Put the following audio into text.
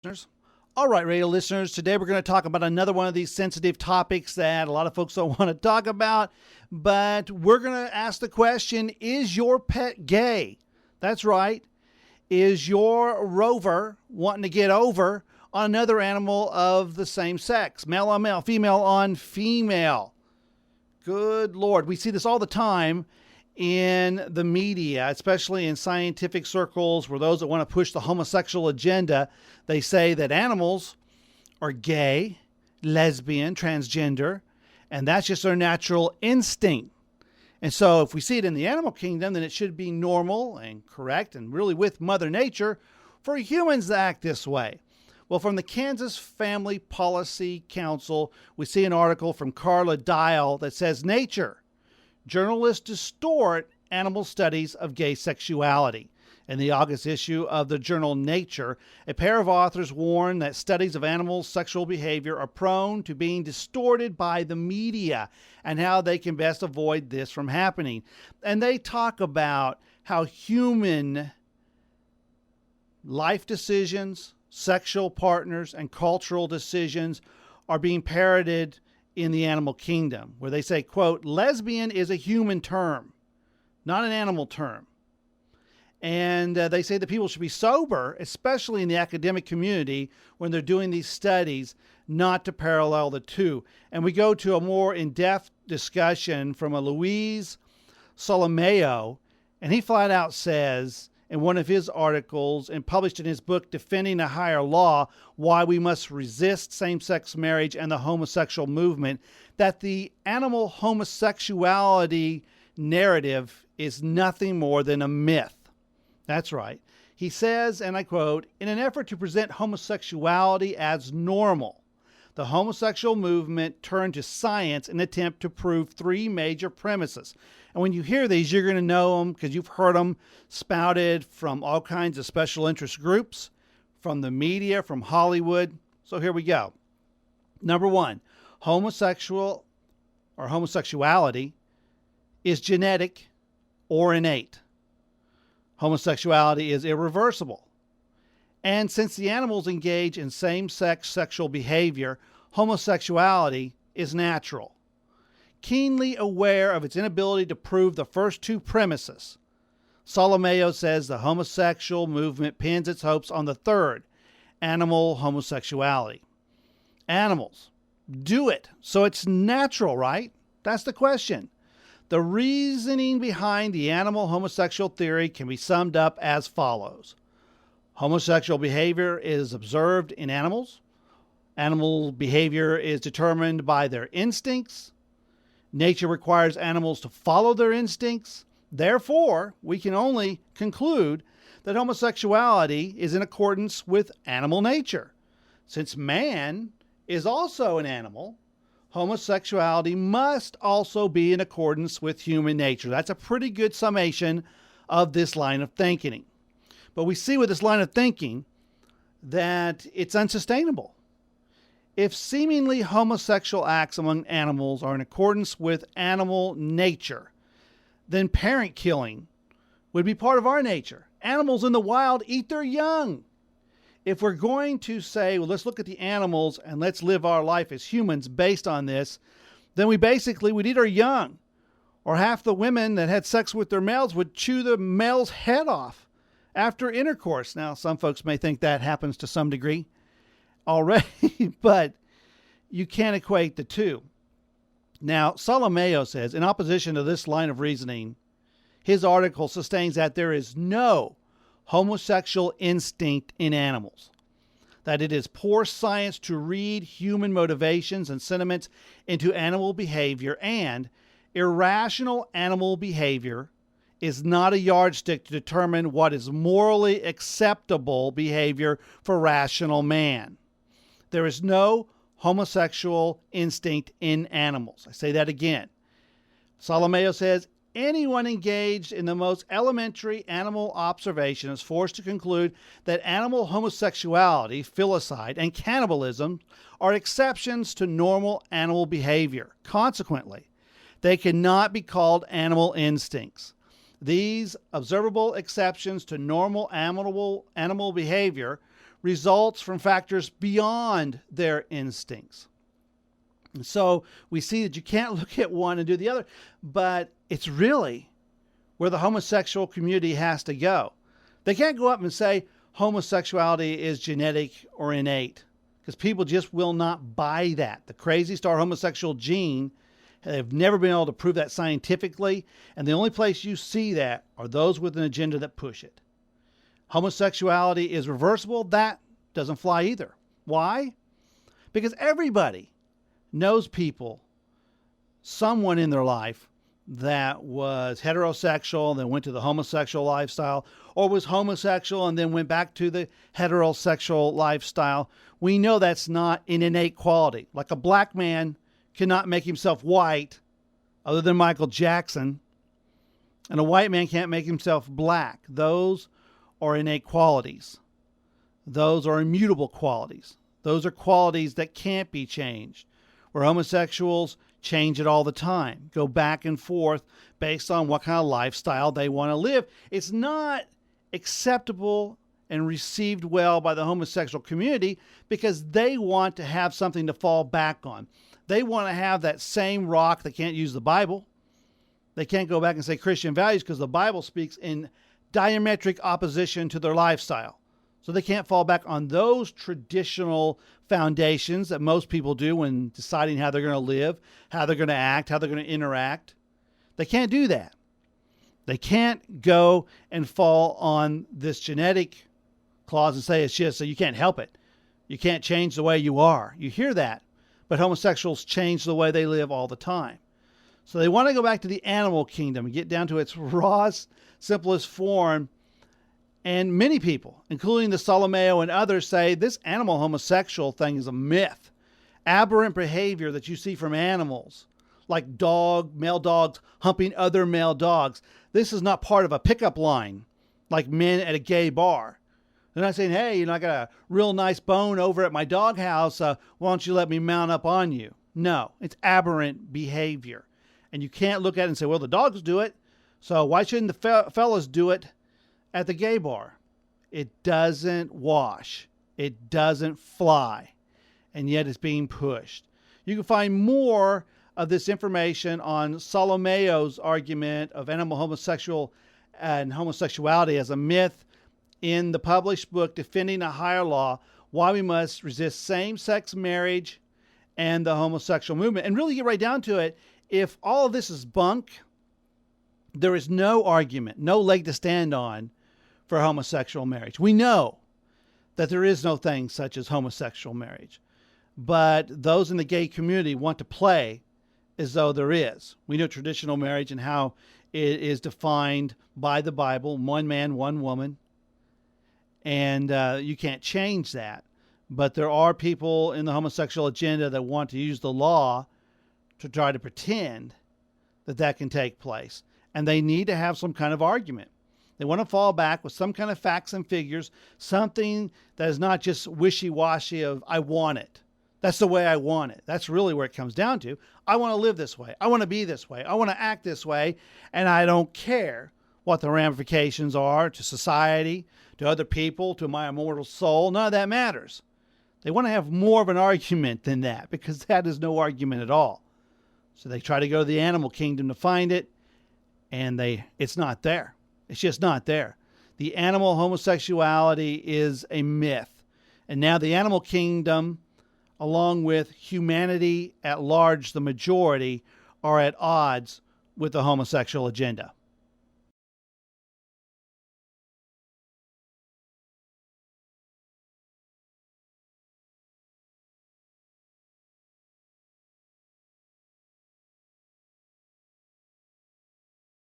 Listeners. All right, radio listeners, today we're going to talk about another one of these sensitive topics that a lot of folks don't want to talk about, but we're going to ask the question, is your pet gay? That's right. Is your rover wanting to get over on another animal of the same sex? Male on male, female on female. Good Lord. We see this all the time in the media, especially in scientific circles where those that want to push the homosexual agenda, they say that animals are gay, lesbian, transgender, and that's just their natural instinct. And so if we see it in the animal kingdom, then it should be normal and correct and really with Mother Nature for humans to act this way. Well, from the Kansas Family Policy Council, we see an article from Carla Dial that says, Nature, journalists distort animal studies of gay sexuality. In the August issue of the journal Nature, a pair of authors warn that studies of animal sexual behavior are prone to being distorted by the media and how they can best avoid this from happening. And they talk about how human life decisions, sexual partners, and cultural decisions are being parroted in the animal kingdom, where they say, quote, lesbian is a human term, not an animal term. And they say that people should be sober, especially in the academic community when they're doing these studies, not to parallel the two. And we go to a more in-depth discussion from a Luis Solomeo, and he flat out says in one of his articles and published in his book, Defending a Higher Law, Why We Must Resist Same-Sex Marriage and the Homosexual Movement, that the animal homosexuality narrative is nothing more than a myth. That's right. He says, and I quote, in an effort to present homosexuality as normal, the homosexual movement turned to science in an attempt to prove three major premises. And when you hear these, you're going to know them because you've heard them spouted from all kinds of special interest groups, from the media, from Hollywood. So here we go. Number one, homosexual or homosexuality is genetic or innate. Homosexuality is irreversible. And since the animals engage in same-sex sexual behavior, homosexuality is natural. Keenly aware of its inability to prove the first two premises, Solomeo says the homosexual movement pins its hopes on the third, animal homosexuality. Animals do it, so it's natural, right? That's the question. The reasoning behind the animal homosexual theory can be summed up as follows. Homosexual behavior is observed in animals. Animal behavior is determined by their instincts. Nature requires animals to follow their instincts. Therefore, we can only conclude that homosexuality is in accordance with animal nature. Since man is also an animal, homosexuality must also be in accordance with human nature. That's a pretty good summation of this line of thinking. But we see with this line of thinking that it's unsustainable. If seemingly homosexual acts among animals are in accordance with animal nature, then parent killing would be part of our nature. Animals in the wild eat their young. If we're going to say, well, let's look at the animals and let's live our life as humans based on this, then we basically would eat our young. Or half the women that had sex with their males would chew the male's head off after intercourse. Now, some folks may think that happens to some degree already, but you can't equate the two. Now, Solomeo says, in opposition to this line of reasoning, his article sustains that there is no homosexual instinct in animals, that it is poor science to read human motivations and sentiments into animal behavior, and irrational animal behavior is not a yardstick to determine what is morally acceptable behavior for rational man. There is no homosexual instinct in animals. I say that again. Solomeo says, anyone engaged in the most elementary animal observation is forced to conclude that animal homosexuality, filicide, and cannibalism are exceptions to normal animal behavior. Consequently, they cannot be called animal instincts. These observable exceptions to normal animal behavior results from factors beyond their instincts. And so we see that you can't look at one and do the other, but it's really where the homosexual community has to go. They can't go up and say homosexuality is genetic or innate, because people just will not buy that. The crazy star homosexual gene, they've never been able to prove that scientifically, and the only place you see that are those with an agenda that push it. Homosexuality is reversible. That doesn't fly either. Why? Because everybody knows people, someone in their life that was heterosexual, then went to the homosexual lifestyle, or was homosexual and then went back to the heterosexual lifestyle. We know that's not an innate quality. Like a black man cannot make himself white other than Michael Jackson, and a white man can't make himself black. Those are innate qualities. Those are immutable qualities. Those are qualities that can't be changed. Where homosexuals change it all the time, go back and forth based on what kind of lifestyle they want to live. It's not acceptable and received well by the homosexual community because they want to have something to fall back on. They want to have that same rock. They can't use the Bible. They can't go back and say Christian values because the Bible speaks in diametric opposition to their lifestyle. So they can't fall back on those traditional foundations that most people do when deciding how they're going to live, how they're going to act, how they're going to interact. They can't do that. They can't go and fall on this genetic clause and say it's just so you can't help it. You can't change the way you are. You hear that, but homosexuals change the way they live all the time. So they want to go back to the animal kingdom and get down to its rawest, simplest form. And many people, including the Solomeo and others, say this animal homosexual thing is a myth. Aberrant behavior that you see from animals, like male dogs humping other male dogs. This is not part of a pickup line, like men at a gay bar. They're not saying, hey, I got a real nice bone over at my doghouse. Why don't you let me mount up on you? No, it's aberrant behavior. And you can't look at it and say, well, the dogs do it, so why shouldn't the fellas do it at the gay bar? It doesn't wash. It doesn't fly. And yet it's being pushed. You can find more of this information on Solomeo's argument of animal homosexual and homosexuality as a myth in the published book, Defending a Higher Law, Why We Must Resist Same-Sex Marriage and the Homosexual Movement. And really get right down to it, if all of this is bunk, there is no argument, no leg to stand on for homosexual marriage. We know that there is no thing such as homosexual marriage, but those in the gay community want to play as though there is. We know traditional marriage and how it is defined by the Bible, one man, one woman, and you can't change that. But there are people in the homosexual agenda that want to use the law to try to pretend that that can take place. And they need to have some kind of argument. They want to fall back with some kind of facts and figures, something that is not just wishy-washy of, I want it. That's the way I want it. That's really where it comes down to. I want to live this way. I want to be this way. I want to act this way. And I don't care what the ramifications are to society, to other people, to my immortal soul. None of that matters. They want to have more of an argument than that, because that is no argument at all. So they try to go to the animal kingdom to find it, and it's not there. It's just not there. The animal homosexuality is a myth. And now the animal kingdom, along with humanity at large, the majority, are at odds with the homosexual agenda.